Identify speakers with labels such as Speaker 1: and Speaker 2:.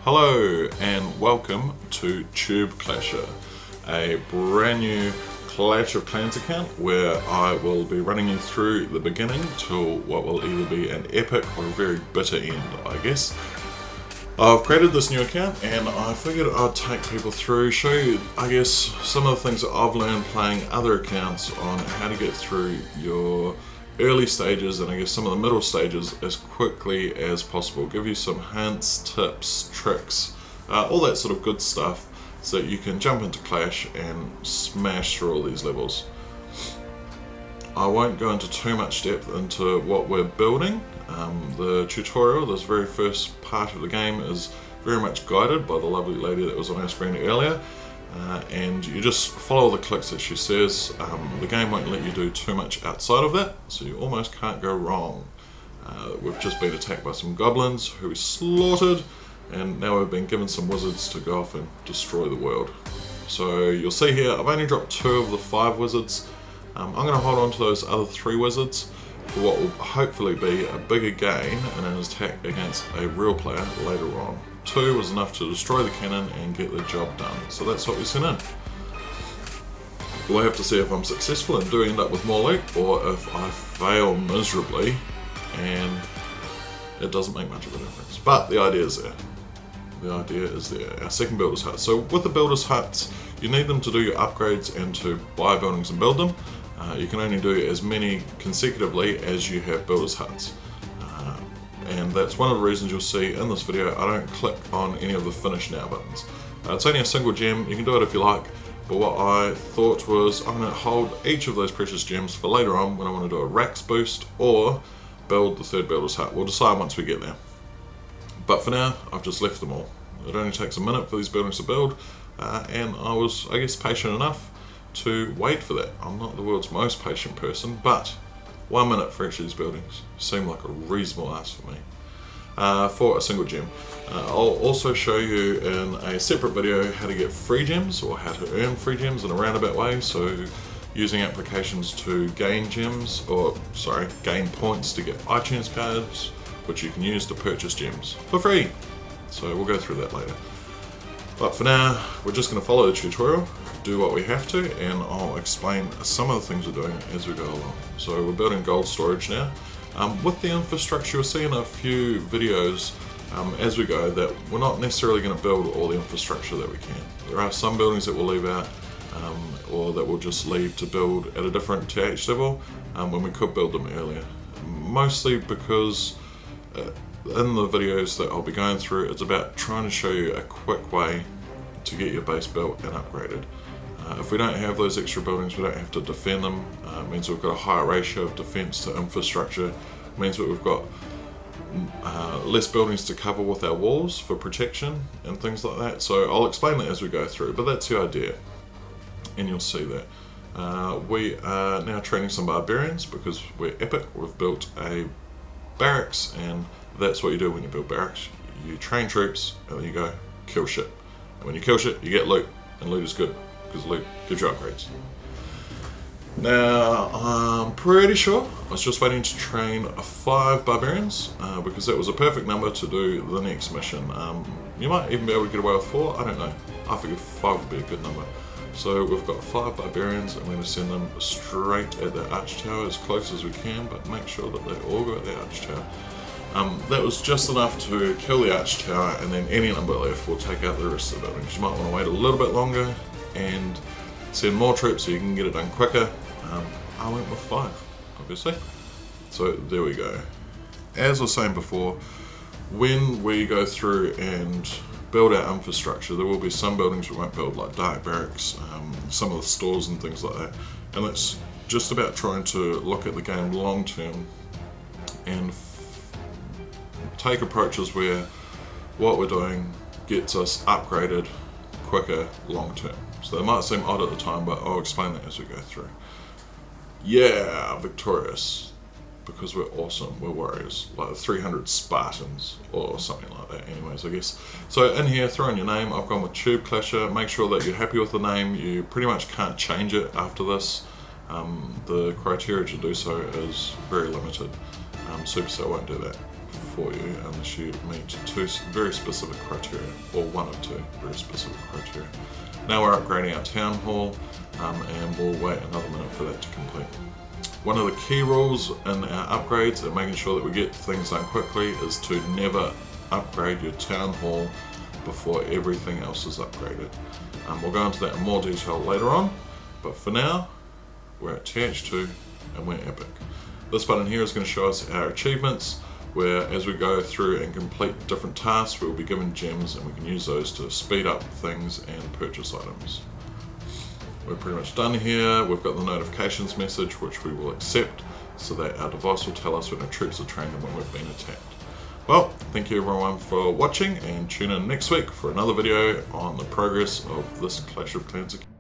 Speaker 1: Hello and welcome to Tube Clasher, a brand new Clash of Clans account where I will be running you through the beginning to what will either be an epic or a very bitter end, I guess. I've created this new account and I figured I'd take people through, show you, I guess, some of the things that I've learned playing other accounts on how to get through your early stages and I guess some of the middle stages as quickly as possible. Give you some hints, tips, tricks, all that sort of good stuff so that you can jump into Clash and smash through all these levels. I won't go into too much depth into what we're building. The tutorial, this very first part of the game, is very much guided by the lovely lady that was on our screen earlier. And you just follow the clicks that she says. The game won't let you do too much outside of that, so you almost can't go wrong. We've just been attacked by some goblins who we slaughtered, and now we've been given some wizards to go off and destroy the world. So you'll see here, I've only dropped 2 of the 5 wizards. I'm going to hold on to those other 3 wizards for what will hopefully be a bigger gain in an attack against a real player later on. 2 was enough to destroy the cannon and get the job done, so that's what we sent in. We'll have to see if I'm successful and do end up with more loot, or if I fail miserably and it doesn't make much of a difference. But the idea is there. The idea is there. Our second builder's hut. So with the builder's huts, you need them to do your upgrades and to buy buildings and build them. You can only do as many consecutively as you have builder's huts. And that's one of the reasons you'll see in this video I don't click on any of the finish now buttons. It's only a single gem, you can do it if you like, but what I thought was I'm going to hold each of those precious gems for later on when I want to do a Rax boost or build the third builder's hut. We'll decide once we get there. But for now, I've just left them all. It only takes a minute for these buildings to build, and I was, I guess, patient enough to wait for that. I'm not the world's most patient person, but 1 minute for each of these buildings seemed like a reasonable ask for me. For a single gem. I'll also show you in a separate video how to get free gems, or how to earn free gems in a roundabout way, so using applications to gain gems, or sorry, gain points to get iTunes cards, which you can use to purchase gems for free. So we'll go through that later. But for now, we're just going to follow the tutorial, do what we have to, and I'll explain some of the things we're doing as we go along. So we're building gold storage now. With the infrastructure, you'll see in a few videos as we go that we're not necessarily going to build all the infrastructure that we can. There are some buildings that we'll leave out, or that we'll just leave to build at a different TH level when we could build them earlier. Mostly because in the videos that I'll be going through, it's about trying to show you a quick way to get your base built and upgraded. If we don't have those extra buildings, we don't have to defend them. It means we've got a higher ratio of defense to infrastructure. It means that we've got less buildings to cover with our walls for protection and things like that. So I'll explain that as we go through, but that's the idea, and you'll see that. We are now training some barbarians because we're epic. We've built a barracks, and that's what you do when you build barracks. You train troops and then you go kill shit. And when you kill shit, you get loot, and loot is good because loot gives you upgrades. Now, I'm pretty sure I was just waiting to train 5 barbarians because that was a perfect number to do the next mission. You might even be able to get away with 4, I don't know. I figured 5 would be a good number. So we've got 5 barbarians, and we're going to send them straight at the arch tower as close as we can, but make sure that they all go at the arch tower. That was just enough to kill the arch tower, and then any number left will take out the rest of the buildings. You might want to wait a little bit longer and send more troops so you can get it done quicker. I went with 5, obviously. So there we go. As I was saying before, when we go through and build our infrastructure, there will be some buildings we won't build, like dark barracks, some of the stores and things like that. And it's just about trying to look at the game long term and take approaches where what we're doing gets us upgraded quicker long term. So they might seem odd at the time, but I'll explain that as we go through. Yeah, victorious, because we're awesome, we're warriors, like 300 Spartans or something like that anyways, I guess. So in here, throw in your name. I've gone with Tube Clasher. Make sure that you're happy with the name. You pretty much can't change it after this. the criteria to do so is very limited. Supercell won't do that for you unless you meet 2 very specific criteria, or 1 of 2 very specific criteria. Now we're upgrading our town hall, and we'll wait another minute for that to complete. One of the key rules in our upgrades and making sure that we get things done quickly is to never upgrade your town hall before everything else is upgraded. We'll go into that in more detail later on, but for now we're at TH2 and we're epic. This button here is going to show us our achievements, where as we go through and complete different tasks we'll be given gems and we can use those to speed up things and purchase items. We're pretty much done here. We've got the notifications message which we will accept so that our device will tell us when our troops are trained and when we've been attacked. Well, thank you everyone for watching, and tune in next week for another video on the progress of this Clash of Clans account.